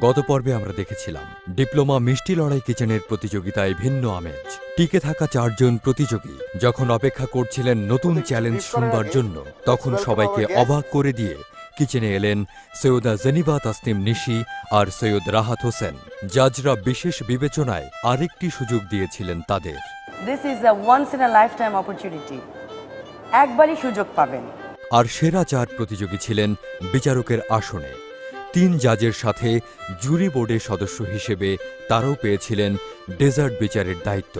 গত পর্বে আমরা দেখেছিলাম ডিপ্লোমা মিষ্টি লড়াই কিচেনের প্রতিযোগিতায় ভিন্ন আমেজ। টিকে থাকা 4 জন প্রতিযোগী যখন অপেক্ষা করছিলেন নতুন চ্যালেঞ্জ শুনবার জন্য, তখন সবাইকে অবাক করে দিয়ে কিচেনে এলেন সৈয়দা জেনিবা তাসনিম নিশি আর সৈয়দ রাহাত হোসেন। জাজরা বিশেষ বিবেচনায় আরেকটি সুযোগ দিয়েছিলেন তাদের। This is a once in a lifetime opportunity. একবারই সুযোগ পাবেন। আর সেরা 4 প্রতিযোগী ছিলেন বিচারকের আসনে। 3 জাজের সাথে জুরি বোর্ডের সদস্য হিসেবে তারাও পেয়েছিলেন ডেজার্ট বিচারের দায়িত্ব।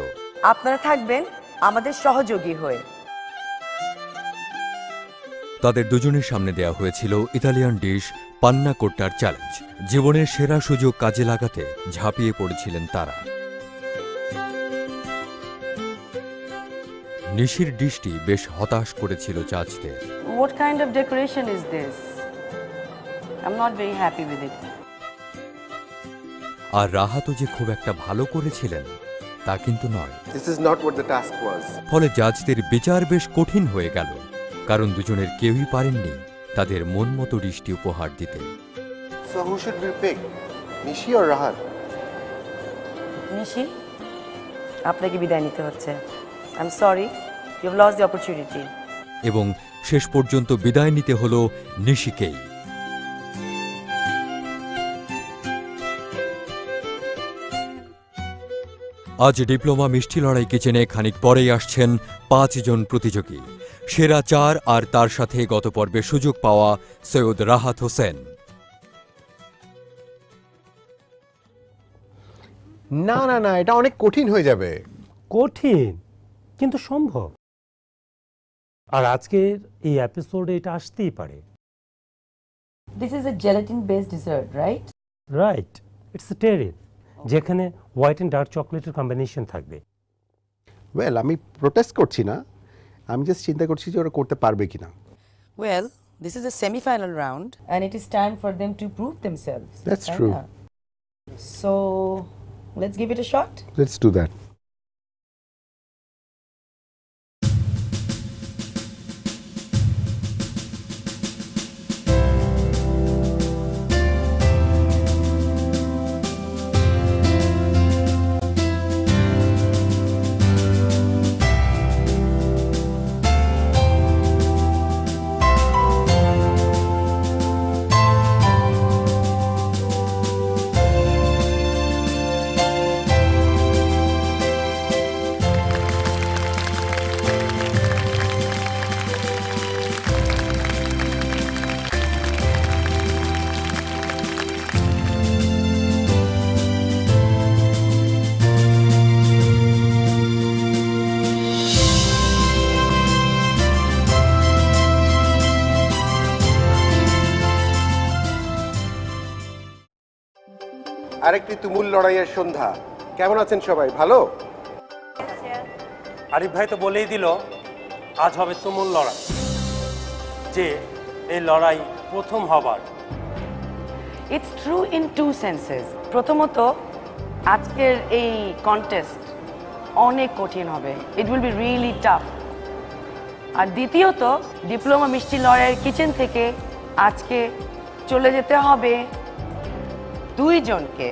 আপনারা থাকবেন আমাদের সহযোগী হয়ে। তাদের দুজনের সামনে দেয়া হয়েছিল ইতালিয়ান ডিশ পান্না কোট্টার চ্যালেঞ্জ। জীবনের সেরা সুযোগ কাজে লাগাতে ঝাঁপিয়ে পড়েছিলেন তারা। নিশির ডিশটি বেশ হতাশ করেছিল জাজদের। What kind of decoration is this? I'm not very happy with it. আর রাহাতও যে খুব একটা ভালো করেছিলেন তা কিন্তু নয়। This is not what the task was. ফলে জাজদের বিচার বেশ কঠিন হয়ে গেল, কারণ দুজনের কেউই পারেননি তাদের মন মতো ডিশটি উপহার দিতে। So who should we pick? Nishi or Rahat? নিশি, আপনাকে বিদায় নিতে হচ্ছে। I'm sorry, you've lost the opportunity. এবং শেষ পর্যন্ত বিদায় নিতে হলো নিশিকেই। আজ ডিপ্লোমা মিষ্টি লড়াই কিচেনে খানিক পরেই আসছেন 5 জন প্রতিযোগী। সেরা 4 আর তার সাথে গত পর্বে সুযোগ পাওয়া সৈয়দ রাহাত হোসেন। না না না, এটা অনেক কঠিন হয়ে যাবে। কঠিন কিন্তু সম্ভব। আর আজকের এই এপিসোডে এটা আসতেই পারে। This is a gelatin based dessert, right? Right, it's a tariff, যেখানে হোয়াইট অ্যান্ড ডার্ক চকলেটের কম্বিনেশন থাকবে। ওয়েল, আমি প্রোটেস্ট করছি না, আমি জাস্ট চিন্তা করছি যে ওরা করতে পারবে কিনা। Well, this is a semi-final round and it is time for them to prove themselves. That's true. So, let's give it a shot. Let's do that. আরেকটি তুমুল লড়াইয়ের সন্ধ্যা। কেমন আছেন সবাই? ভালো? আরিফ ভাই তো বলেই দিল আজ হবে তুমুল লড়াই, যে এই লড়াই প্রথম হবার। It's true in 2 senses. প্রথমত, আজকের এই কন্টেস্ট অনেক কঠিন হবে। It will be really tough. আর দ্বিতীয়ত, ডিপ্লোমা মিষ্টি লড়াইয়ের কিচেন থেকে আজকে চলে যেতে হবে 2 জনকে।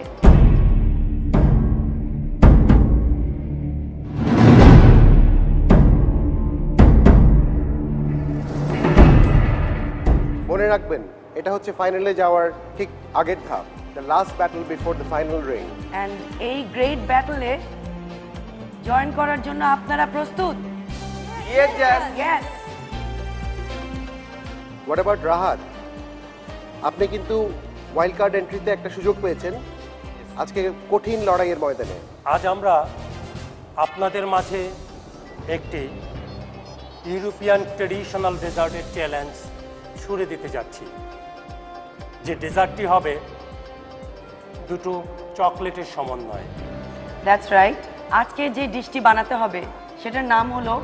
মনে রাখবেন, এটা হচ্ছে ফাইনালে যাওয়ার ঠিক আগের ধাপ, the last battle before the final ring. And এই গ্রেট ব্যাটলে জয়েন করার জন্য আপনারা প্রস্তুত? Yes, yes. Yes. What about Rahat? আপনি কিন্তু ওয়াইল্ড কার্ড এন্ট্রিতে একটা সুযোগ পেয়েছেন আজকে কঠিন লড়াইয়ের ময়দানে। আজ আমরা আপনাদের মাঝে একটি ইউরোপিয়ান ট্রেডিশনাল ডেজার্টের চ্যালেঞ্জ ছুড়ে দিতে যাচ্ছি, যে ডেজার্টটি হবে 2 চকলেটের সমন্বয়। That's right. আজকে যে ডিশটি বানাতে হবে সেটার নাম হলো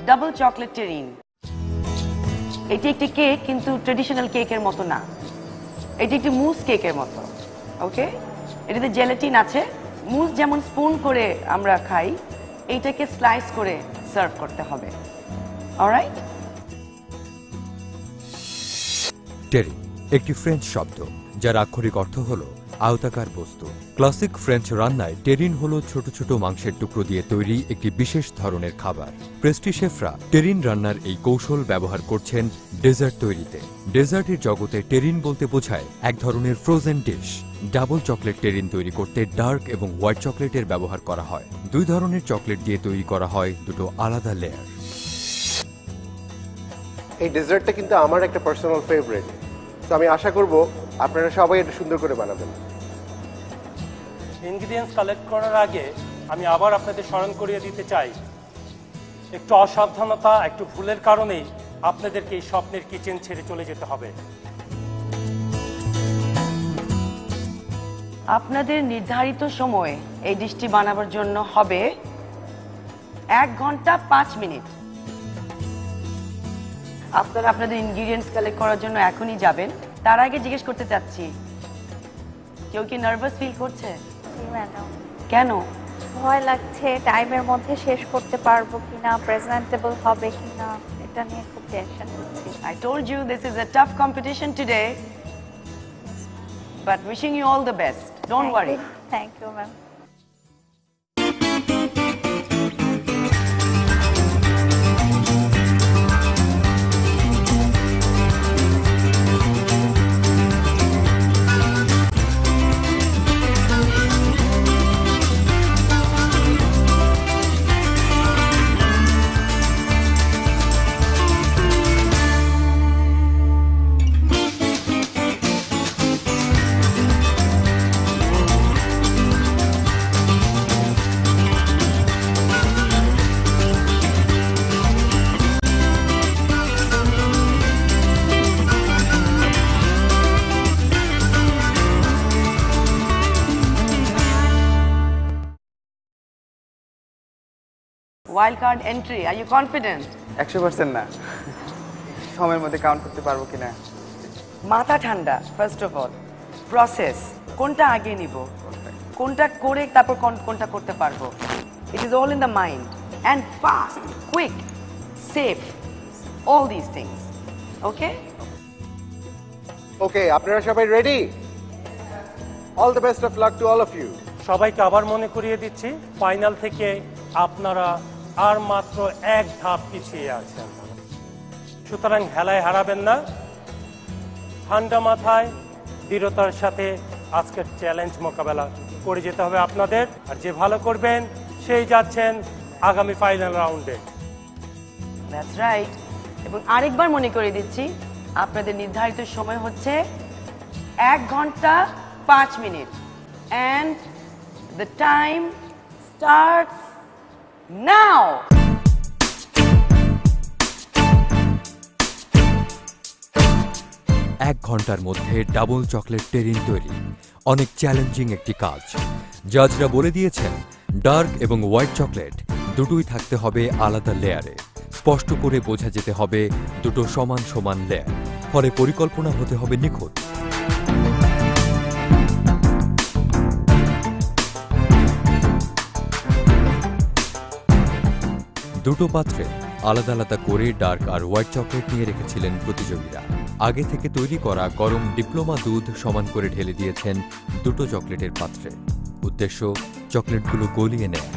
ডাবল চকলেট টেরিন। এটি একটি কেক, কিন্তু ট্রেডিশনাল কেকের মতো না। এটি একটি মুস কেকের মতো। ওকে, এটাতে জেলাটিন আছে। মুস যেমন স্পুন করে আমরা খাই, এইটাকে স্লাইস করে সার্ভ করতে হবে। অলরাইট? টেরি একটি ফ্রেঞ্চ শব্দ যার আক্ষরিক অর্থ হল আয়তাকার বস্তু। ক্লাসিক ফ্রেঞ্চ রান্নায় টেরিন হল ছোট ছোট মাংসের টুকরো দিয়ে তৈরি একটি বিশেষ ধরনের খাবার। পেস্ট্রি শেফরা টেরিন রান্নার এই কৌশল ব্যবহার করছেন ডেজার্ট তৈরিতে। ডেজার্টের জগতে টেরিন বলতে বোঝায় এক ধরনের ফ্রোজেন ডিশ। ডাবল চকলেট টেরিন তৈরি করতে ডার্ক এবং হোয়াইট চকলেটের ব্যবহার করা হয়। দুই ধরনের চকলেট দিয়ে তৈরি করা হয় দুটো আলাদা লেয়ার। এই ডেজার্টটা কিন্তু আমার একটা পার্সোনাল ফেভারিট, তো আমি আশা করব আপনারা সবাই এটা সুন্দর করে বানাবেন। ইনগ্রিডিয়েন্টস কালেক্ট করার আগে আমি আবার আপনাদের স্মরণ করিয়ে দিতে চাই, একটু অসাবধানতা, একটু ভুলের কারণেই আপনাদেরকে এই স্বপ্নের কিচেন ছেড়ে চলে যেতে হবে। আপনাদের নির্ধারিত সময় এই ডিশটি বানাবার জন্য হবে 1 ঘন্টা 5 মিনিট। আপনারা আপনাদের ইনগ্রিডিয়েন্টস কালেক্ট করার জন্য এখনই যাবেন। তার আগে জিজ্ঞেস করতে চাচ্ছি, কেউ কি নার্ভাস ফিল করছে? ম্যাডাম, কেন? ভয় লাগছে টাইমের মধ্যে শেষ করতে পারবো কিনা, প্রেজেন্টেবল হবে কিনা, এটা নিয়ে খুব টেনশন হচ্ছে। I told you this is a tough competition today, but wishing you all the best. Don't worry. Thank you ma'am. Wild card entry. Are you confident? 100% না, সময়ের মধ্যে কাউন্ট করতে পারবো কিনা। মাথা ঠান্ডা। ফার্স্ট অফ অল প্রসেস, কোনটা আগে নিব, কোনটা করে তারপর কোনটা করতে পারবো। It is all in the mind and fast, quick, safe, all this things. Okay okay, আপনারা সবাই ready? All the best of luck to all of you. সবাইকে আবার মনে করিয়ে দিচ্ছি, ফাইনাল থেকে আপনারা আর মাত্র 1 ধাপ পিছিয়ে আছেন। সুতরাং হেলায় হারাবেন না, ঠান্ডা মাথায় দৃঢ়তার সাথে আজকের চ্যালেঞ্জ মোকাবেলা করে যেতে হবে আপনাদের। আর যে ভালো করবেন সেই যাচ্ছেন আগামী ফাইনাল রাউন্ডে। That's right. এবং আরেকবার মনে করে দিচ্ছি, আপনাদের নির্ধারিত সময় হচ্ছে 1 ঘন্টা 5 minute and the time starts now. এক ঘন্টার মধ্যে ডাবল চকলেট টেরিন তৈরি অনেক চ্যালেঞ্জিং একটি কাজ। জাজরা বলে দিয়েছেন ডার্ক এবং হোয়াইট চকলেট দুটোই থাকতে হবে আলাদা লেয়ারে। স্পষ্ট করে বোঝা যেতে হবে দুটো সমান সমান লেয়ার, ফলে পরিকল্পনা হতে হবে নিখুঁত। দুটো পাত্রে আলাদা আলাদা করে ডার্ক আর হোয়াইট চকলেট নিয়ে রেখেছিলেন প্রতিযোগীরা। আগে থেকে তৈরি করা গরম ডিপ্লোমা দুধ সমান করে ঢেলে দিয়েছেন দুটো চকলেটের পাত্রে। উদ্দেশ্য চকলেটগুলো গলিয়ে নেয়।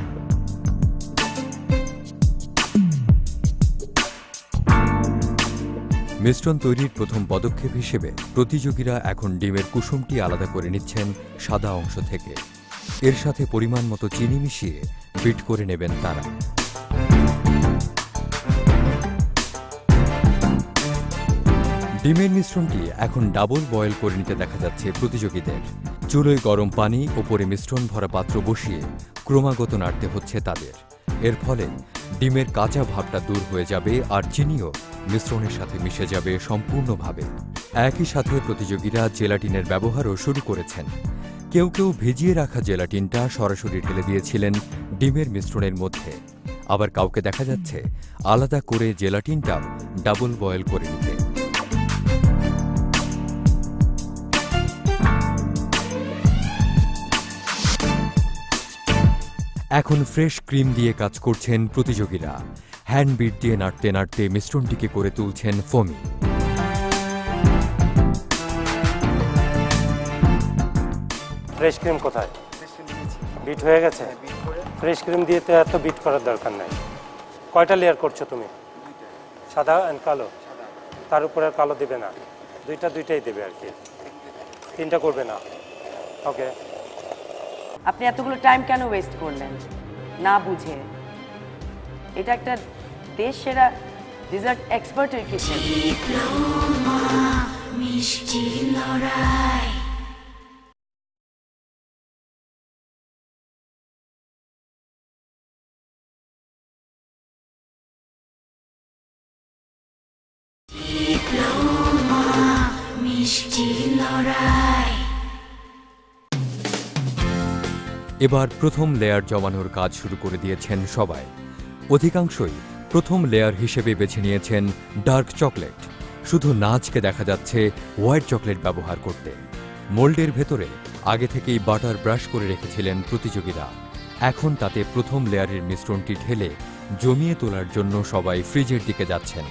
মিশ্রণ তৈরির প্রথম পদক্ষেপ হিসেবে প্রতিযোগীরা এখন ডিমের কুসুমটি আলাদা করে নিচ্ছেন সাদা অংশ থেকে। এর সাথে পরিমাণ মতো চিনি মিশিয়ে বিট করে নেবেন তারা। ডিমের মিশ্রণটি এখন ডাবল বয়েল করে নিতে দেখা যাচ্ছে প্রতিযোগীদের। চুলোয় গরম পানি, ওপরে মিশ্রণ ভরা পাত্র বসিয়ে ক্রমাগত নাড়তে হচ্ছে তাদের। এর ফলে ডিমের কাঁচা ভাবটা দূর হয়ে যাবে আর চিনিও মিশ্রণের সাথে মিশে যাবে সম্পূর্ণভাবে। একই সাথে প্রতিযোগীরা জেলাটিনের ব্যবহারও শুরু করেছেন। কেউ কেউ ভিজিয়ে রাখা জেলাটিনটা সরাসরি ঢেলে দিয়েছিলেন ডিমের মিশ্রণের মধ্যে। আবার কাউকে দেখা যাচ্ছে আলাদা করে জেলাটিনটাও ডাবল বয়েল করে নিতে। এখন ফ্রেশ ক্রিম দিয়ে কাজ করছেন প্রতিযোগীরা। হ্যান্ড বিট দিয়ে নাড়তে নাড়তে মিশ্রণটিকে করে তুলছেন ফোমি। ফ্রেশ ক্রিম কোথায়? বিট হয়ে গেছে? ফ্রেশ ক্রিম দিয়ে তো এত বিট করার দরকার নাই। কয়টা লেয়ার করছো তুমি? সাদা অ্যান্ড কালো? তার উপরে আর কালো দেবে না, দুইটাই দেবে আর কি, তিনটা করবে না। ওকে। আপনি এতগুলো টাইম কেন ওয়েস্ট করলেন না বুঝে? এটা একটা দেশ সেরা ডিজার্ট এক্সপার্টের কিচেন। এবার প্রথম লেয়ার জমানোর কাজ শুরু করে দিয়েছেন সবাই। অধিকাংশই প্রথম লেয়ার হিসেবে বেছে নিয়েছেন ডার্ক চকলেট। শুধু নাচকে দেখা যাচ্ছে হোয়াইট চকলেট ব্যবহার করতে। মোল্ডের ভেতরে আগে থেকেই বাটার ব্রাশ করে রেখেছিলেন প্রতিযোগীরা। এখন তাতে প্রথম লেয়ারের মিশ্রণটি ঢেলে জমিয়ে তোলার জন্য সবাই ফ্রিজের দিকে যাচ্ছেন।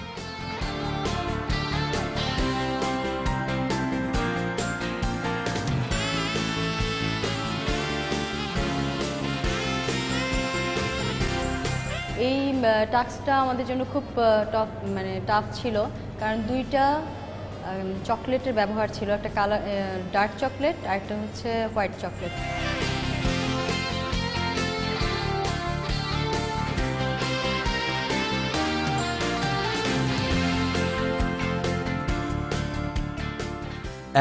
এই টাস্কটা আমাদের জন্য খুব টাফ ছিল, কারণ দুইটা চকলেটের ব্যবহার ছিল, একটা কালার ডার্ক চকলেট আর একটা হচ্ছে হোয়াইট চকলেট।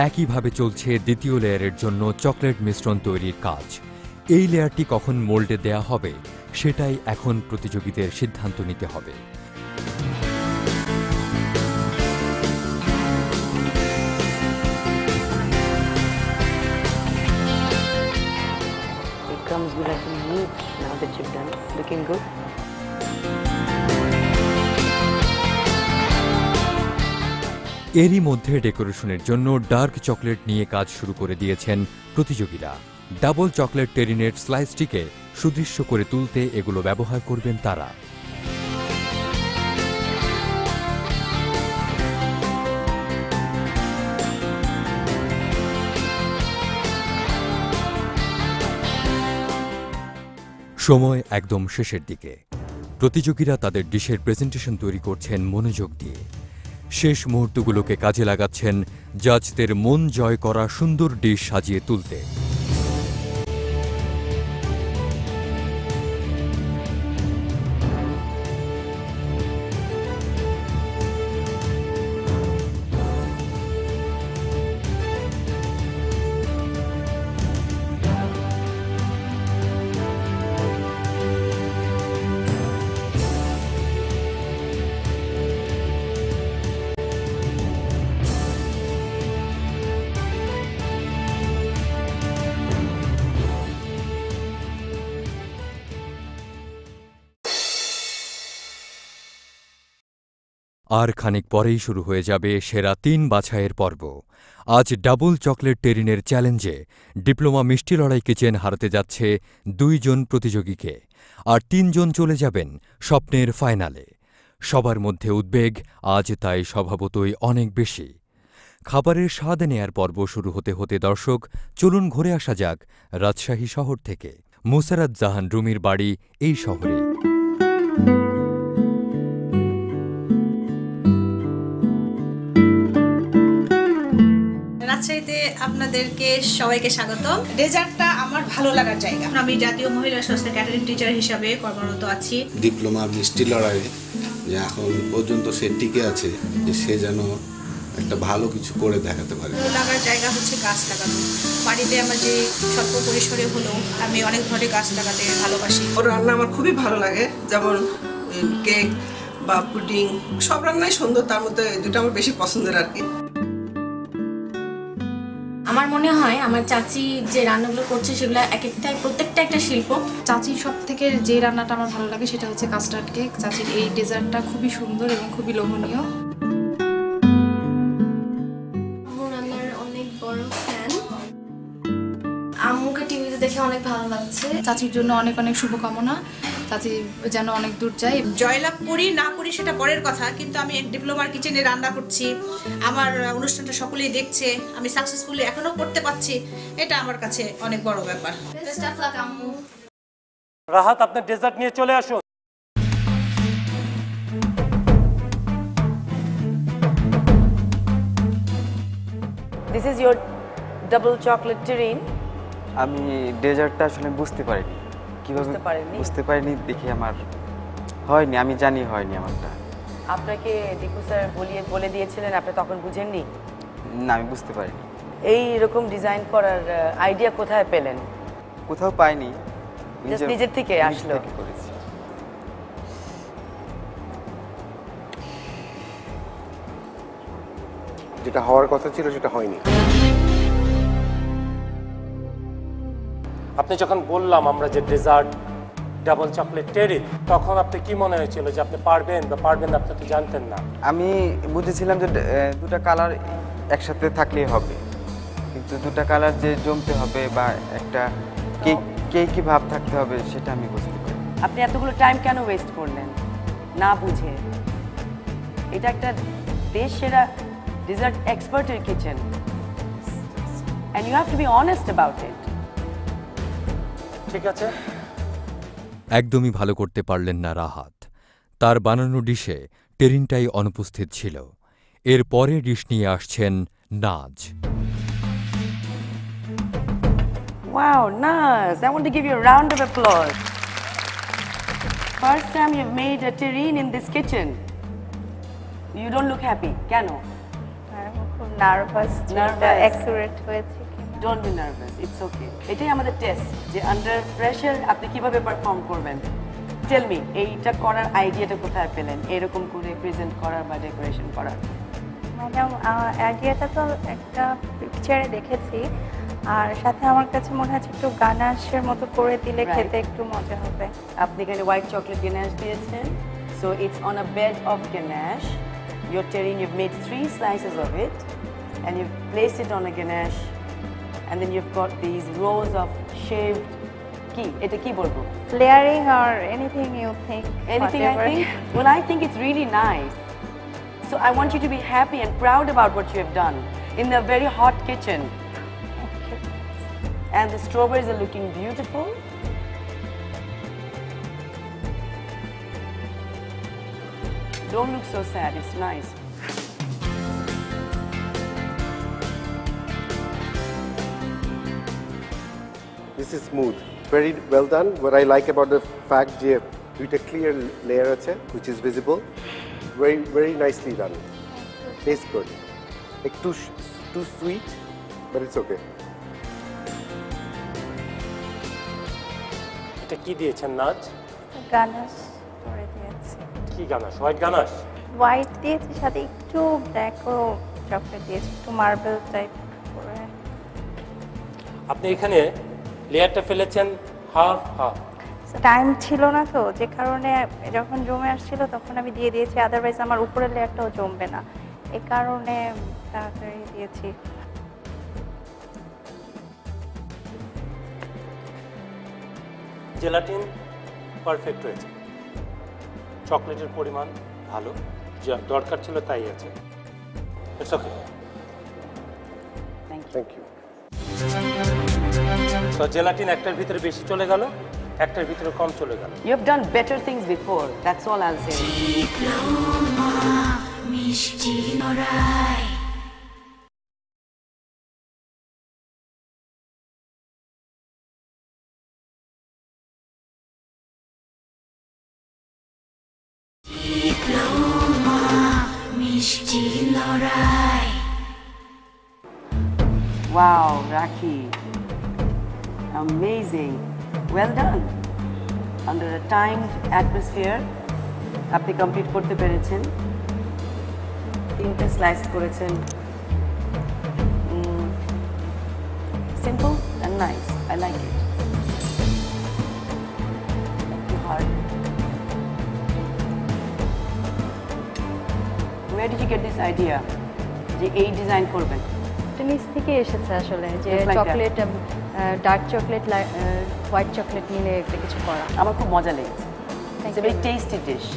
একইভাবে চলছে দ্বিতীয় লেয়ারের জন্য চকলেট মিশ্রণ তৈরির কাজ। এই লেয়ারটি কখন মোল্ডে দেয়া হবে সেটাই এখন প্রতিযোগীদের সিদ্ধান্ত নিতে হবে। It comes with like a meat now that you've done. Looking good. এরই মধ্যে ডেকোরেশনের জন্য ডার্ক চকলেট নিয়ে কাজ শুরু করে দিয়েছেন প্রতিযোগীরা। ডাবল চকলেট টেরিনেট স্লাইসটিকে সুদৃশ্য করে তুলতে এগুলো ব্যবহার করবেন তারা। সময় একদম শেষের দিকে। প্রতিযোগীরা তাদের ডিশের প্রেজেন্টেশন তৈরি করছেন মনোযোগ দিয়ে। শেষ মুহূর্তগুলোকে কাজে লাগাচ্ছেন জাজদের মন জয় করা সুন্দর ডিশ সাজিয়ে তুলতে। আর খানিক পরেই শুরু হয়ে যাবে সেরা ৩ বাছাইয়ের পর্ব। আজ ডাবল চকলেট টেরিনের চ্যালেঞ্জে ডিপ্লোমা মিষ্টি লড়াই কিচেন হারাতে যাচ্ছে ২ জন প্রতিযোগীকে, আর ৩ জন চলে যাবেন স্বপ্নের ফাইনালে। সবার মধ্যে উদ্বেগ আজ তাই স্বভাবতই অনেক বেশি। খাবারের স্বাদ নেয়ার পর্ব শুরু হতে হতে দর্শক চলুন ঘুরে আসা যাক রাজশাহী শহর থেকে। মুসারাত জাহান রুমির বাড়ি এই শহরে। রাজশাহীতে আপনাদেরকে সবাইকে স্বাগত। ডেজার্টটা আমার ভালো লাগার জায়গা। আমি জাতীয় মহিলা সংস্থার ক্যাটারিং টিচার হিসাবে কর্মরত আছি। ডিপ্লোমা মিষ্টি লড়াইয়ে যে এখন পর্যন্ত সে টিকে আছে, যে সে যেন একটা ভালো কিছু করে দেখাতে পারে। ভালো লাগার জায়গা হচ্ছে গাছ লাগানো। বাড়িতে আমার যে স্বল্প পরিসরে হলেও আমি অনেক ধরনের গাছ লাগাতে ভালোবাসি। ওর রান্না আমার খুবই ভালো লাগে, যেমন কেক বা পুডিং, সব রান্নাই সুন্দর, তার মধ্যে দুটো আমার বেশি পছন্দের আর কি। আমার মনে হয় আমার চাচি যে রান্নাগুলো করছে সেগুলো প্রত্যেকটা একটা শিল্প। চাচির সব থেকে যে রান্নাটা আমার ভালো লাগে সেটা হচ্ছে কাস্টার্ড কেক। চাচির এই ডেজার্টটা খুবই সুন্দর এবং খুবই লোভনীয়। আমার রান্নার অনেক বড় ফ্যান। আম্মুকে টিভিতে দেখে অনেক ভালো লাগছে। চাচির জন্য অনেক অনেক শুভকামনা, চাচি যেন অনেক দূর যায়। জয়লাভ করি না করি সেটা পরের কথা, কিন্তু আমি ডিপ্লোমার কিচেনে রান্না করছি, আমার অনুষ্ঠানটা সকলেই দেখছে, আমি সাকসেসফুলি এখনো করতে পারছি, এটা আমার কাছে অনেক বড় ব্যাপার। বেস্ট অফ লাক আম্মু। রাহাত, আপনার ডেজার্ট নিয়ে চলে আসুন। This is your double chocolate terrine. আমি ডেজার্টটা আসলে বুঝতে পারিনি কিভাবে, বুঝতে পারিনি দেখি আমার হয়নি, আমি জানি হয়নি আমারটা। আপনাকে দীপু স্যার বলে দিয়েছিলেন, আপনি তখন বুঝেননি? না, আমি বুঝতে পারিনি। এই রকম ডিজাইন করার আইডিয়া কোথায় পেলেন? কোথাও পাইনি, নিজের থেকে আসলো। যেটা হওয়ার কথা ছিল সেটা হয়নি। আপনি যখন বললাম আমরা যে ডেজার্ট ডাবল চকলেট টেরি, তখন আপনি কি মনে হয়েছিল যে আপনি পারবেন বা পারবেন না? আপনি তো জানতেন না। আমি বুঝেছিলাম যে দুটো কালার একসাথে থাকলেই হবে, কিন্তু দুটো কালার যে জমতে হবে বা একটা কেকি ভাব থাকতে হবে সেটা আমি বুঝতে পারি। আপনি এতগুলো টাইম কেন ওয়েস্ট করলেন না বুঝে? এটা একটা দেশ সেরা ডেজার্ট এক্সপার্টের kitchen, and you have to be honest about it. ঠিক আছে। একদমই ভালো করতে পারলেন না রাহাত। তার বানানো ডিশে টেরিনটাই অনুপস্থিত ছিল। এর পরে ডিশ নিয়ে আসছেন নাজ। Wow, Naz, I want to give you a round of applause. First time you've made a terrine in this kitchen. You don't look happy. Keno? I'm খুব নার্ভাস, যেটা অ্যাকুরেট হয়েছে কিনা। Don't be nervous. It's okay. এটাই আমাদের test, যে under pressure আপনি কিভাবে perform করবেন। টেল মি, এইটা করার আইডিয়াটা কোথায় পেলেন, এরকম করে প্রেজেন্ট করার বা ডেকোরেশন করার? ম্যাডাম, আইডিয়াটা তো একটা পিকচারে দেখেছি, আর সাথে আমার কাছে মনে হচ্ছে একটু গানাশের মতো করে দিলে খেতে একটু মজা হবে। আপনি এখানে হোয়াইট চকলেট গ্যানাশ দিয়েছেন, so it's on a bed of ganache. Your terrine, you've made 3 slices of it, and you've placed it on a ganache, and then you've got these rows of shaved Eta ki bolbo? Layering or anything you think? Anything whatever. I think? Well, I think it's really nice. So I want you to be happy and proud about what you have done in a very hot kitchen. And the strawberries are looking beautiful. Don't look so sad, it's nice. This is smooth. Very well done. What I like about the fact that it's a clear layer which is visible. Very nicely done. Tastes good. Like too sweet, but it's okay. এটা কি দিয়েছেন নাজ? Ganache করে দিয়েছি। কি ganache? White ganache? White দিয়েছি, সাথে একটু ব্ল্যাকও chocolate দিয়েছি, একটু মার্বেল টাইপ করে। আপনি এখানে লেয়ারটা ফেলেছেন হাফ হাফ। টাইম ছিল না তো, যে কারণে যখন জমে আসছিল তখন আমি দিয়ে দিয়েছি, আদারওয়াইজ আমার উপরের লেয়ারটাও জমবে না, এই কারণে তাড়াতাড়ি দিয়েছি। জেলাটিন পারফেক্ট হয়েছে, চকলেটের পরিমাণ ভালো, যা দরকার ছিল তাই আছে। It's okay. Thank you. তো জেলাটিন একটার ভিতরে বেশি চলে গেল, একটার ভিতরে কম চলে গেল। You have done better things before. That's all I'll say. মিষ্টি নড়াই। মিষ্টি নড়াই। Wow, Rakhi. Amazing. Well done. Under a timed atmosphere, আপনি কমপ্লিট করতে পেরেছেন। 3টে স্লাইস করেছেন। Simple and nice. I like it. Too hard. Where did you get this idea? যে এই design করবেন? নিচ থেকে এসেছে আসলে, যে Just like that. Chocolate dark chocolate white chocolate মিলে একটা কিছু করা। আমার খুব মজা লেগেছে। It's a very tasty dish.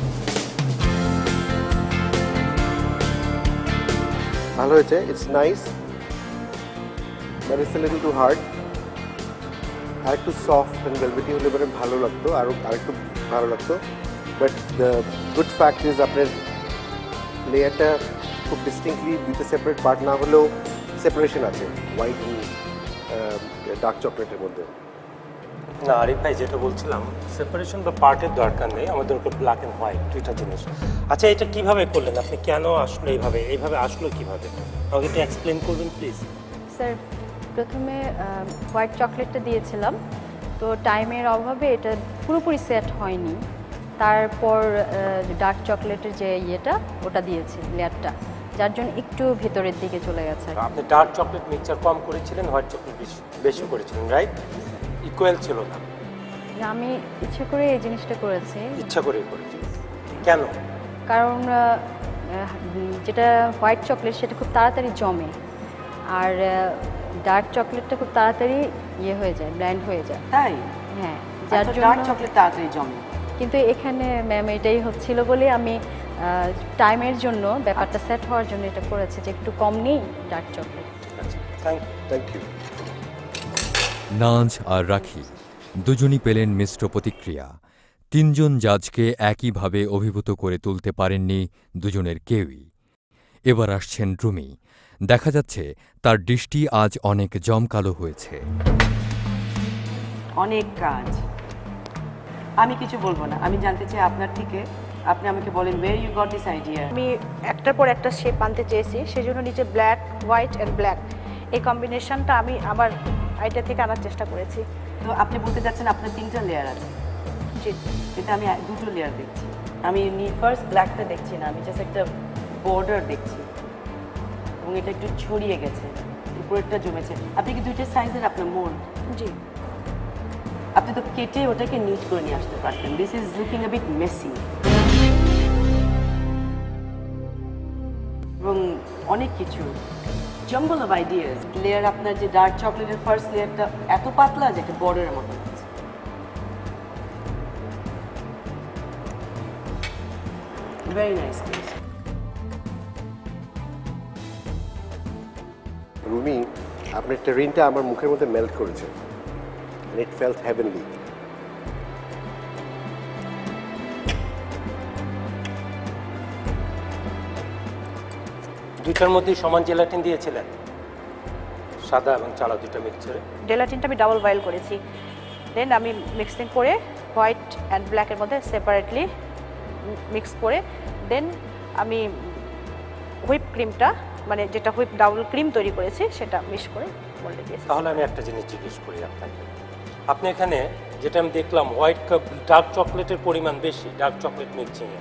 ভালো হয়েছে, it's nice but it's a little too hard. আর একটু সফট অ্যান্ড ভেলভেটি হলে পরে ভালো লাগতো, আরেকটু ভালো লাগতো। But the good fact is আপনার লেয়ারটা খুব ডিস্টিংক্টলি দুটো সেপারেট পার্ট না হলেও সেপারেশন আছে হোয়াইট অ্যান্ড ডার্ক চকলেটের মধ্যে। না আরিফ ভাই, যেটা বলছিলাম সেপারেশন বা পার্টের দরকার নেই, আমাদের ওকে ব্ল্যাক অ্যান্ড হোয়াইট দুইটা জিনিস। আচ্ছা, এটা কিভাবে করলেন আপনি? কেন আসলো এইভাবে আসলো কিভাবে? আমাকে একটু এক্সপ্লেন করবেন প্লিজ। স্যার, প্রথমে হোয়াইট চকলেটটা দিয়েছিলাম, তো টাইমের অভাবে এটা পুরোপুরি সেট হয়নি। তারপর ডার্ক চকলেটের যে ওটা দিয়েছি লেয়ারটা, যার জন্য একটু ভেতরের দিকে চলে গেছে। আপনি ডার্ক চকলেট মিক্সচার কম করেছিলেন, হোয়াইট চকলেট বেশি করেছিলেন, রাইট? ইকুয়াল ছিল না। আমি ইচ্ছা করে এই জিনিসটা করেছি। ইচ্ছা করেই করেছি। কেন? কারণ যেটা হোয়াইট চকলেট সেটা খুব তাড়াতাড়ি জমে, আর ডার্ক চকলেটটা খুব তাড়াতাড়ি হয়ে যায়, ব্ল্যান্ড হয়ে যায়। তাই? হ্যাঁ, যার জন্য ডার্ক চকলেট তাড়াতাড়ি জমে। কিন্তু এখানে ম্যাম এটাই হচ্ছিল বলে আমি টাইমের জন্য, ব্যাপারটা সেট হওয়ার জন্য এটা করেছি যে একটু কম নেই dark chocolate. Thank you. Naz আর রাখি দুজনই পেলেন মিশ্র প্রতিক্রিয়া। তিনজন জাজকে একইভাবে অভিভূত করে তুলতে পারেননি দুজনের কেউই। এবার আসছেন রুমি। দেখা যাচ্ছে তার ডিশটি আজ অনেক জমকালো হয়েছে। অনেক কাজ। আমি কিছু বলবো না, আমি জানতে চাই আপনার থেকে। আপনি আমাকে বলেন where you got this idea? আমি একটার পর একটা শেপ আনতে চেয়েছি, সেজন্য নিচে ব্ল্যাক, হোয়াইট অ্যান্ড ব্ল্যাক এই কম্বিনেশনটা আমি আমার আইডিয়া থেকে আনার চেষ্টা করেছি। তো আপনি বলতে চাচ্ছেন আপনার 3টা লেয়ার আছে? জি, এটা আমি 2টো লেয়ার দেখছি। আমি ফার্স্ট ব্ল্যাকটা দেখছি না, আমি জাস্ট একটা বর্ডার দেখছি এবং এটা একটু ছড়িয়ে গেছে, উপরেরটা জমেছে। আপনি কি 2টা সাইজের আপনার মোল্ড? জি। আপনি তো কেটে ওটাকে নিট করে নিয়ে আসতে পারতেন। This is looking a bit messy. এবং অনেক কিছু জম্বল অফ আইডিয়াস। লেয়ার আপনার যে ডার্ক চকলেটের ফার্স্ট লেয়ারটা এত পাতলা যে একটা বর্ডারের মতো লাগছে। Very nice test. রুমি, আপনার টেরিনটা আমার মুখের মধ্যে মেল্ট করেছে। And it felt heavenly. দুইটার মধ্যে সমান জেলাটিন দিয়েছিলেন, সাদা এবং চালা দুইটা মিক্সচারে? জেলাটিনটা আমি ডাবল বয়েল করেছি, দেন আমি মিক্সিং করে হোয়াইট অ্যান্ড ব্ল্যাকের মধ্যে সেপারেটলি মিক্স করে দেন আমি হুইপ ক্রিমটা, মানে যেটা হুইপ ডাবল ক্রিম তৈরি করেছি সেটা মিক্স করে মোল্ডে দিয়েছি। তাহলে আমি একটা জিনিস জিজ্ঞেস করি আপনাকে। আপনি এখানে যেটা আমি দেখলাম হোয়াইট ডার্ক চকলেটের পরিমাণ বেশি ডার্ক চকলেট মিক্সিংয়ে,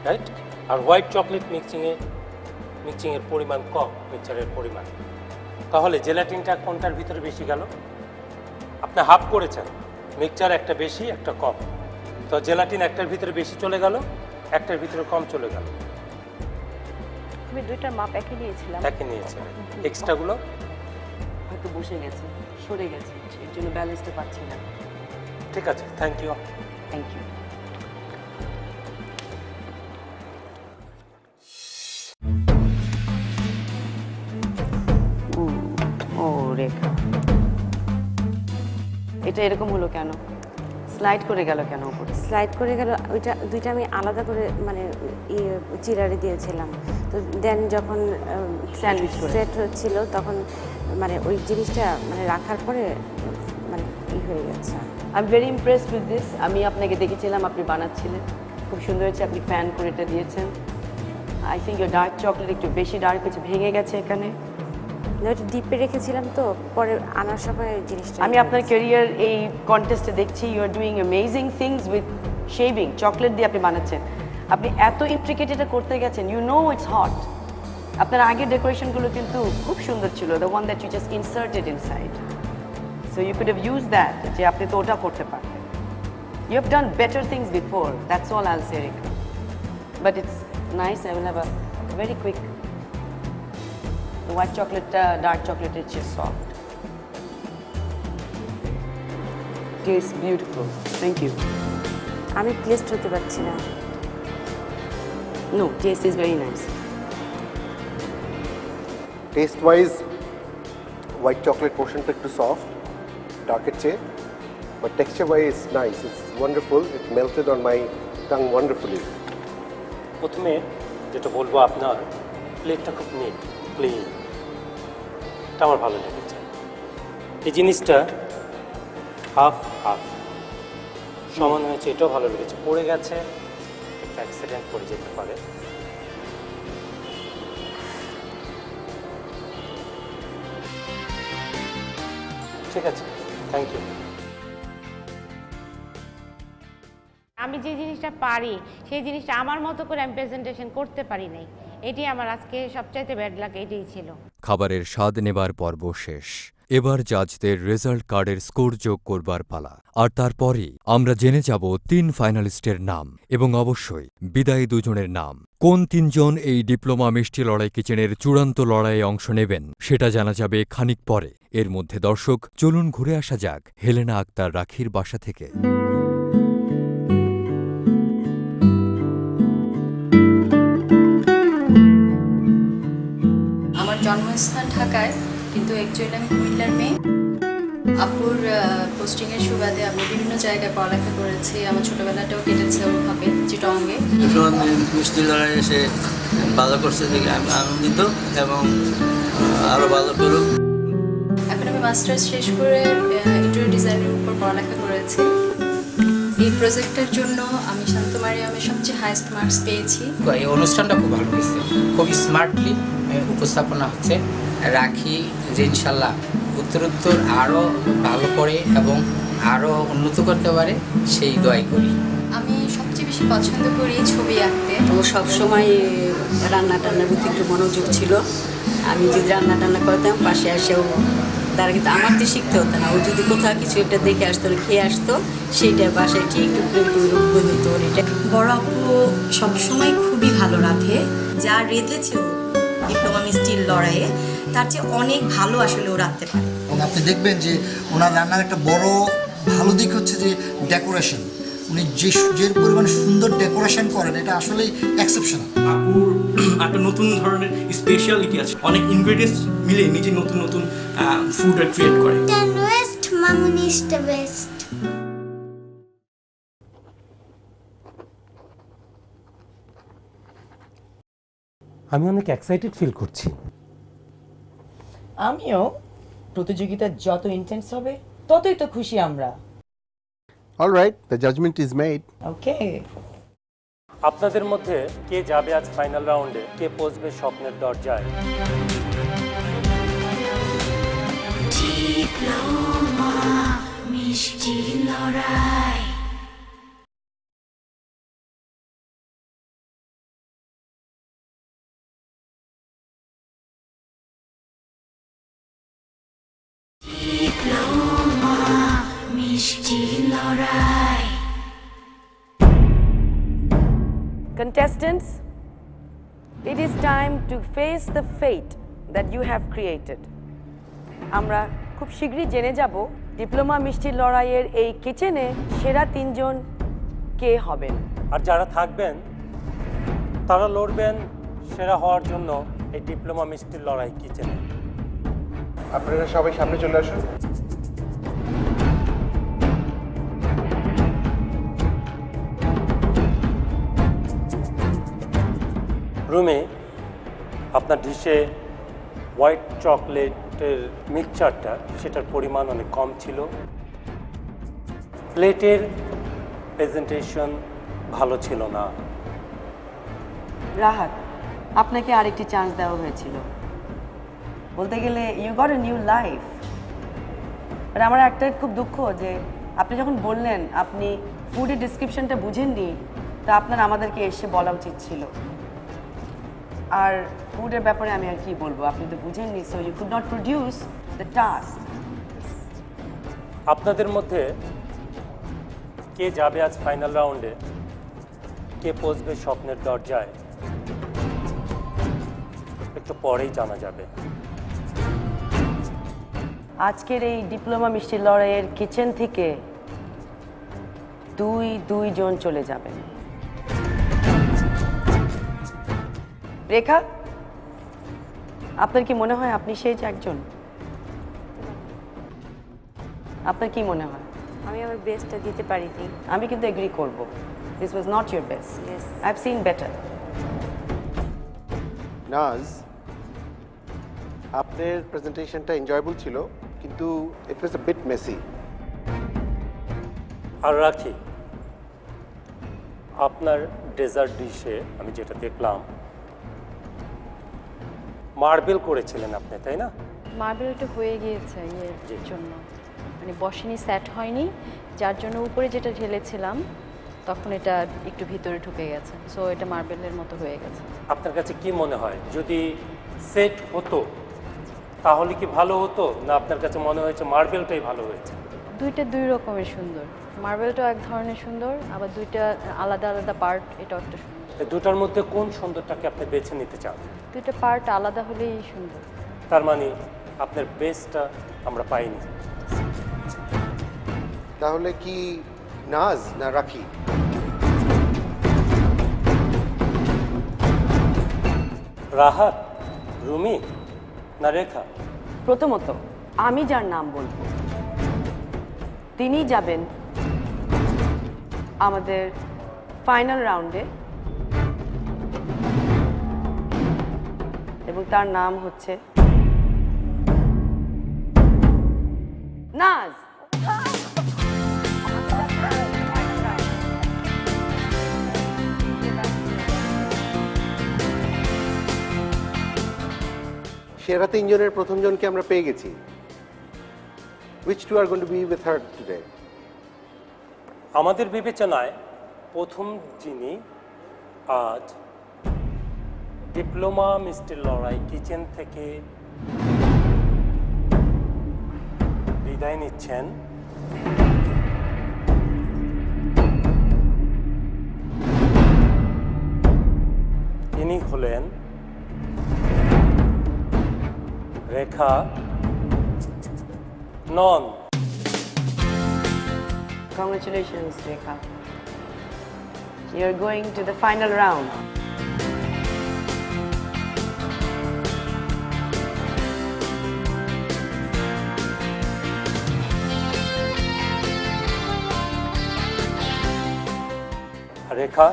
রাইট? আর হোয়াইট চকলেট মিক্সিংয়ের পরিমাণ কম, মিক্সচারের পরিমাণ। তাহলে জেলাটিনটা কোনটার ভিতরে বেশি গেল? আপনি হাফ করেছেন, মিক্সচার একটা বেশি একটা কম, তো জেলাটিন একটার ভিতরে বেশি চলে গেল, একটার ভিতরে কম চলে গেল। আমি দুইটার মাপ একই নিয়েছিলাম। একই নিয়েছিলেন, এক্সট্রাগুলো হয়তো বসে গেছে, সরে গেছে, এর জন্য ব্যালেন্সটা পাচ্ছি না। ঠিক আছে, থ্যাংক ইউ। Thank you. ও রেখা, এটা এরকম হলো কেন? স্লাইড করে গেল কেন উপরে? স্লাইড করে গেল, ওইটা দুইটা আমি আলাদা করে মানে চিরারে দিয়েছিলাম। তো দেন যখন স্যান্ডউইচ সেট হচ্ছিল তখন মানে ওই জিনিসটা মানে রাখার পরে মানে হয়ে গেছে। I am very impressed with this. আমি আপনাকে দেখেছিলাম, আপনি বানাচ্ছিলেন, খুব সুন্দর হয়েছে। আপনি ফ্যান করে এটা দিয়েছেন। I think your dark chocolate একটু বেশি ডার্ক হয়েছে, ভেঙে গেছে এখানে। ওইটা ডিপে রেখেছিলাম তো পরে আনার সময় জিনিসটা। আমি আপনার ক্যারিয়ার এই কন্টেস্টে দেখছি you are doing amazing things with shaving. Chocolate দিয়ে আপনি বানাচ্ছেন, আপনি এত ইন্ট্রিকেট এটা করতে গেছেন। You know it's hot. আপনার আগের ডেকোরেশনগুলো কিন্তু খুব সুন্দর ছিল, the one that you just inserted inside. So you could have use that, যে আপনি তো ওটা করতে পারতেন। You have done better things before, that's all I'll say Rekha. But it's nice. I will have a very quick. White চকলেটটা dark চকলেটের চেয়ে soft. tastes beautiful. Thank you. আমি প্লেসড হতে পারছি না। No, taste is very nice. Taste wise, white chocolate portion একটু soft, darker চেয়ে, but texture wise nice. It's wonderful. It melted on my tongue wonderfully. প্রথমে যেটা বলবো, আপনার প্লেটটা খুব নিট ক্লিন, এটা আমার ভালো লেগেছে। এই জিনিসটা হাফ হাফ সমান হয়েছে, এটাও ভালো লেগেছে। পড়ে গেছে, একটা অ্যাক্সিডেন্ট করে যেতে পারে। ঠিক আছে, থ্যাংক ইউ। আমি যে জিনিসটা পারি সেই জিনিসটা আমার মতো করে আমি প্রেজেন্টেশন করতে পারি নাই, এটি আমার আজকে সবচাইতে ব্যাড লাক এটাই ছিল। খাবারের স্বাদ নেবার পর্ব শেষ। এবার জাজদের রেজাল্ট কার্ডের স্কোর যোগ করবার পালা। আর তারপরেই আমরা জেনে যাব 3 ফাইনালিস্টের নাম এবং অবশ্যই বিদায়ী দুজনের নাম। কোন 3 জন এই ডিপ্লোমা মিষ্টি লড়াই কিচেনের চূড়ান্ত লড়াইয়ে অংশ নেবেন সেটা জানা যাবে খানিক পরে। এর মধ্যে দর্শক, চলুন ঘুরে আসা যাক হেলেনা আক্তার রাখির বাসা থেকে। আমার জন্মস্থান ঢাকায়, কিন্তু অ্যাকচুয়ালি আমি কুমিল্লার মেয়ে। আপুর পোস্টিংয়ের সুবাদে আমি বিভিন্ন জায়গায় পড়ালেখা করেছি। আমার ছোটোবেলাটাও কেটেছে ওভাবে চিটংয়ে। মিষ্টি লড়াই এসে ভালো করছে দেখে আমি আনন্দিত এবং আরও ভালো করুক। এখন আমি মাস্টার্স শেষ করে ইন্টেরিয়র ডিজাইনের উপর পড়ালেখা করেছি। এই প্রজেক্টের জন্য আমি শান্ত মারিয়ামের সবচেয়ে হাইয়েস্ট মার্কস পেয়েছি। এই অনুষ্ঠানটা খুব ভালো হয়েছে, খুব স্মার্টলি উপস্থাপনা হচ্ছে। রাখি যে ইনশাল্লাহ উত্তরোত্তর আরও ভালো করে এবং আরও উন্নত করতে পারে সেই দোয়াই করি। আমি সবচেয়ে বেশি পছন্দ করি ছবি আঁকতে। ও সবসময় রান্না টান্নার প্রতি একটু মনোযোগ ছিল। আমি যদি রান্না টান্না করতাম পাশে আসেও তারা, কিন্তু আমার তো শিখতে হতো না। ও যদি কোথাও কিছু একটা দেখে আসতো, খেয়ে আসতো, সেইটা বাসায় ঠিক একটু রূপ হতো। এটা বড় আপু সবসময় খুবই ভালো রাঁধে, যা রেঁধেছে ও ডিপ্লোমা মিষ্টির লড়াইয়ে তার চেয়ে অনেক ভালো আসলে ও রাঁধতে পারে। এবং আপনি দেখবেন যে ওনার রান্নার একটা বড় ভালো দিক হচ্ছে যে ডেকোরেশন। উনি যে পরিমাণে সুন্দর ডেকোরেশন করেন, এটা আসলেই এক্সেপশনাল। আপুর একটা নতুন ধরনের স্পেশালিটি আছে, অনেক ইনগ্রেডিয়েন্টস মিলে নিজে নতুন নতুন ফুড ক্রিয়েট করে। মামুনি ইজ দ্য বেস্ট। আমি অনেক এক্সাইটেড ফিল করছি। আমিও। প্রতিযোগিতা যত ইন্টেন্স হবে ততই তো খুশি আমরা। All right, the judgment is made. Okay. আপনাদের মধ্যে কে যাবে আজ ফাইনাল রাউন্ডে, কে পৌঁছবে স্বপ্নের দরজায়? ডিপ্লোমা মিষ্টি লড়াই। ডিপ্লোমা মিষ্টি লড়াই। Contestants, it is time to face the fate that you have created. আমরা খুব শীঘ্রই জেনে যাব ডিপ্লোমা মিষ্টির লড়াইয়ের এই কিচেনে সেরা 3 জন কে হবেন। আর যারা থাকবেন তারা লড়বেন সেরা হওয়ার জন্য এই ডিপ্লোমা মিষ্টির লড়াই কিচেনে। আপনারা সবাই সামনে চলে আসুন। রুমে আপনার ডিশে হোয়াইট চকলেটের মিক্সচারটা, সেটার পরিমাণ অনেক কম ছিল। প্লেটের প্রেজেন্টেশন ভালো ছিল না। রাহাত, আপনাকে আরেকটি চান্স দেওয়া হয়েছিল। বলতে গেলে you got a new life. আর আমার একটা খুব দুঃখ যে আপনি যখন বললেন আপনি ফুডের ডিসক্রিপশনটা বুঝেননি, তা আপনার আমাদেরকে এসে বলা উচিত ছিল। আর ফুডের ব্যাপারে আমি আর কি বলবো, আপনি তো বুঝেননি, so you could not produce the task. আপনাদের মধ্যে কে যাবে আজ ফাইনাল রাউন্ডে, কে পৌঁছবে স্বপ্নের দরজায়, একটু পরেই জানা যাবে। আজকের এই ডিপ্লোমা মিষ্টি লড়াইয়ের কিচেন থেকে দুইজন চলে যাবেন। রেখা, আপনার কি মনে হয় আপনি সেই একজন? আপনার কি মনে হয়? আমি আমার বেস্টটা দিতে পারিনি। আমি কিন্তু এগ্রি করব। This was not your best. I have seen better. Naz, আপনার প্রেজেন্টেশনটা এনজয়েবল ছিল, কিন্তু ইট ওয়াজ আ বিট মেসি। আর রাখি, আপনার ডেজার্ট ডিশে আমি যেটা দেখলাম, মার্বেল করেছিলেন আপনি, তাই না? মার্বেলটা হয়ে গিয়েছে ইয়ের জন্য, মানে বসেনি, সেট হয়নি, যার জন্য উপরে যেটা ঢেলেছিলাম তখন এটা একটু ভিতরে ঢুকে গেছে, সো এটা মার্বেলের মতো হয়ে গেছে। আপনার কাছে কি মনে হয় যদি সেট হতো তাহলে কি ভালো হতো, না আপনার কাছে মনে হয়েছে মার্বেলটাই ভালো হয়েছে? দুইটা দুই রকমের সুন্দর, মার্বেলটাও এক ধরনের সুন্দর, আবার দুইটা আলাদা আলাদা পার্ট, এটাও একটা সুন্দর। এই দুটার মধ্যে কোন সুন্দরটাকে আপনি বেছে নিতে চান? দুইটা পার্ট আলাদা হলেই সুন্দর। তার মানে আপনার বেস্টটা আমরা পাইনি। তাহলে কি নাজ না রাখি? রাহাত, রুমি না রেখা? প্রথমত আমি যার নাম বলবো তিনি যাবেন আমাদের ফাইনাল রাউন্ডে, এবং তার নাম হচ্ছে নাজ। সেরা তিনজনের প্রথম জনকে আমরা পেয়ে গেছি। Which two are going to be with her today? আমাদের বিবেচনায় প্রথম যিনি আজ ডিপ্লোমা মিষ্টির লড়াই কিচেন থেকে বিদায় নিচ্ছেন, তিনি হলেন রেখা নন। Congratulations, Rekha. You're going to the final round. রেখা,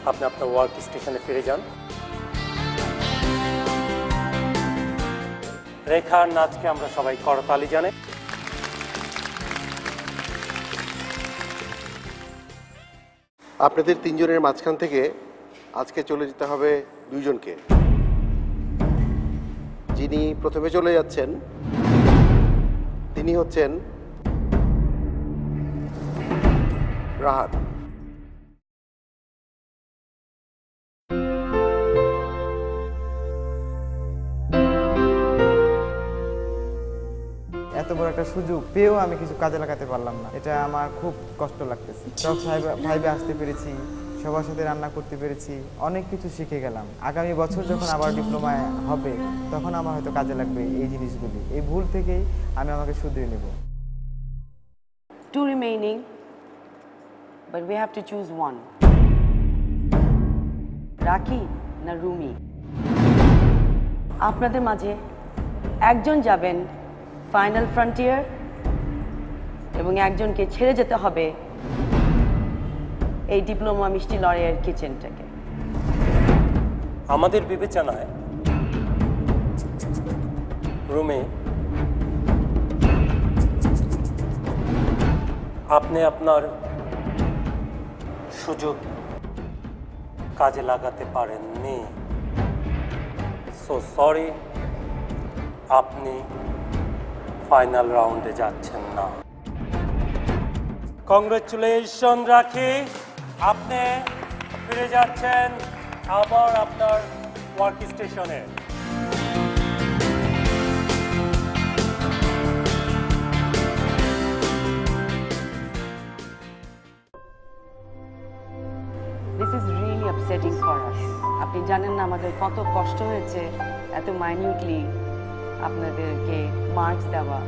আপনি আপনার ওয়ার্ক স্টেশনে ফিরে যান। রেখার নাচকে আমরা সবাই করতালি জানাই। আপনাদের তিনজনের মাঝখান থেকে আজকে চলে যেতে হবে দুইজনকে। যিনি প্রথমে চলে যাচ্ছেন তিনি হচ্ছেন রাহাত। এত বড় একটা সুযোগ পেয়েও আমি কিছু কাজে লাগাতে পারলাম না, এটা আমার খুব কষ্ট লাগতেছে। টপ ফাইভে আসতে পেরেছি, সবার সাথে রান্না করতে পেরেছি, অনেক কিছু শিখে গেলাম। আগামী বছর যখন আবার ডিপ্লোমায় হবে তখন আমার হয়তো কাজে লাগবে এই জিনিসগুলি। এই ভুল থেকেই আমি আমাকে শুধরে নেব। Two remaining, but we have to choose one. রাখি না রুমি? আপনাদের মাঝে একজন যাবেন ফাইনাল ফ্রন্টিয়ার এবং একজনকে ছেড়ে যেতে হবে এই ডিপ্লোমা মিষ্টি লড়াইয়ের কিচেনটাকে। আমাদের বিবেচনায় রুমে আপনি আপনার সুযোগ কাজে লাগাতে পারেননি, সো সরি, আপনি ফাইনাল রাউন্ডে যাচ্ছেন না। কংগ্রেচুলেশন রাখি, আপনি ফিরে যাচ্ছেন আবার আপনার ওয়ার্ক স্টেশনে। This is really upsetting for us. আপনি জানেন না আমাদের কত কষ্ট হয়েছে এত মাইনিউটলি আপনাদেরকে মার্কস দেওয়া।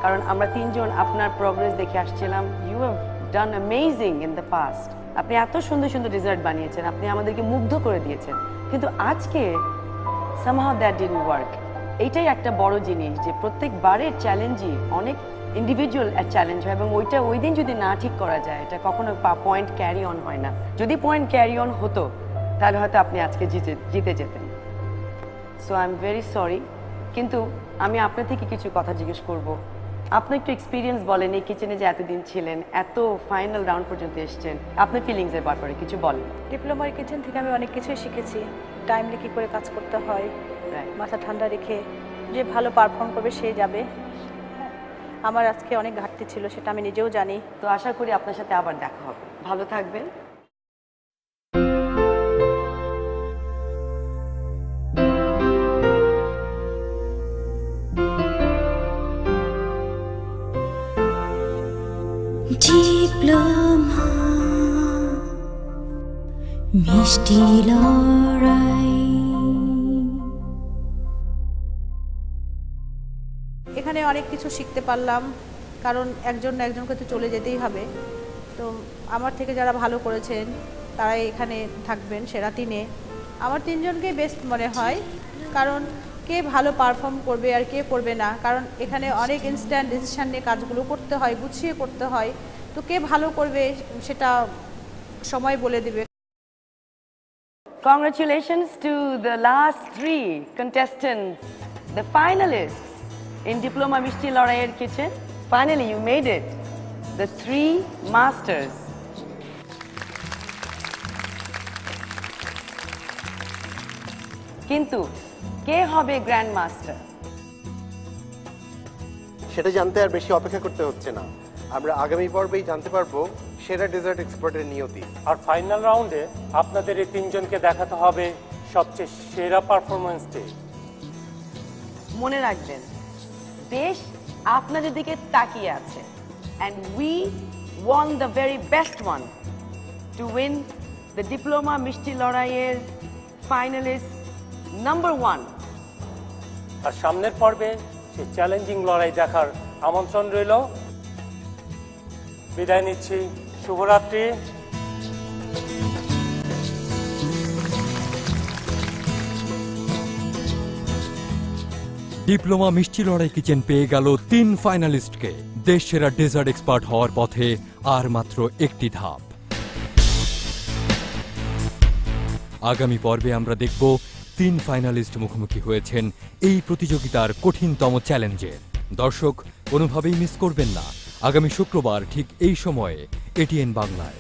কারণ আমরা তিনজন আপনার প্রোগ্রেস দেখে আসছিলাম। You have done amazing in the past. আপনি এত সুন্দর সুন্দর ডেজার্ট বানিয়েছেন, আপনি আমাদেরকে মুগ্ধ করে দিয়েছেন, কিন্তু আজকে somehow that didn't work। এইটাই একটা বড় জিনিস যে প্রত্যেকবারের চ্যালেঞ্জই অনেক ইন্ডিভিজুয়াল চ্যালেঞ্জ হয় এবং ওইটা ওই দিন যদি না ঠিক করা যায় এটা কখনো পয়েন্ট ক্যারি অন হয় না। যদি পয়েন্ট ক্যারি অন হতো তাহলে হয়তো আপনি আজকে জিতে যেতেন। So I am very sorry, কিন্তু আমি আপনার থেকে কিছু কথা জিজ্ঞেস করব। আপনি একটু এক্সপিরিয়েন্স বলেন, এই কিচেনে যে এতদিন ছিলেন, এত ফাইনাল রাউন্ড পর্যন্ত এসেছেন, আপনার ফিলিংসের ব্যাপারে কিছু বলেন। ডিপ্লোমার কিচেন থেকে আমি অনেক কিছুই শিখেছি, টাইমলি কী করে কাজ করতে হয়, মাথা ঠান্ডা রেখে যে ভালো পারফর্ম করবে সে যাবে। আমার আজকে অনেক ঘাটতি ছিল, সেটা আমি নিজেও জানি। তো আশা করি আপনার সাথে আবার দেখা হবে। ভালো থাকবেন। ডিপ্লোমা মিষ্টি লড়াই। এখানে অনেক কিছু শিখতে পারলাম, কারণ একজন না একজনকে তো চলে যেতেই হবে। তো আমার থেকে যারা ভালো করেছেন তারাই এখানে থাকবেন সেরা তিনে। আমার তিনজনকেই বেস্ট মনে হয়, কারণ কে ভালো পারফর্ম করবে আর কে করবে না, কারণ এখানে অনেক ইনস্ট্যান্ট ডিসিশন নিয়ে কাজগুলো করতে হয়, গুছিয়ে করতে হয়। তো কে ভালো করবে সেটা সময় বলে দেবে। Congratulations to the last 3 contestants, the finalists in Diploma Mishti Loraiyer Kitchen. Finally, you made it. The 3 masters. কিন্তু কে হবে গ্র্যান্ড মাস্টার সেটা জানতে আর বেশি অপেক্ষা করতে হচ্ছে না। আমরা আগামী পর্বেই জানতে পারবো সেরা ডেজার্ট এক্সপার্টের নিয়তি। আর ফাইনাল রাউন্ডে আপনাদের এই তিনজনকে দেখাতে হবে সবচেয়ে সেরা পারফরম্যান্সটি। মনে রাখবেন, দেশ আপনাদের দিকে তাকিয়ে আছে, and we want the very best one to win the Diploma Mishti Loraiyer finalist number 1. আর সামনের পর্বে সেই চ্যালেঞ্জিং লড়াই দেখার আমন্ত্রণ রইল। বিদায় নিচ্ছি, শুভরাত্রি। ডিপ্লোমা মিষ্টি লড়াই কিচেন পেয়ে গেল 3 ফাইনালিস্টকে। দেশ সেরা ডেজার্ট এক্সপার্ট হওয়ার পথে আর মাত্র একটি ধাপ। আগামী পর্বে আমরা দেখব 3 ফাইনালিস্ট মুখোমুখি হয়েছেন এই প্রতিযোগিতার কঠিনতম চ্যালেঞ্জের। দর্শক, কোনোভাবেই মিস করবেন না আগামী শুক্রবার ঠিক এই সময়ে এটিএন বাংলায়।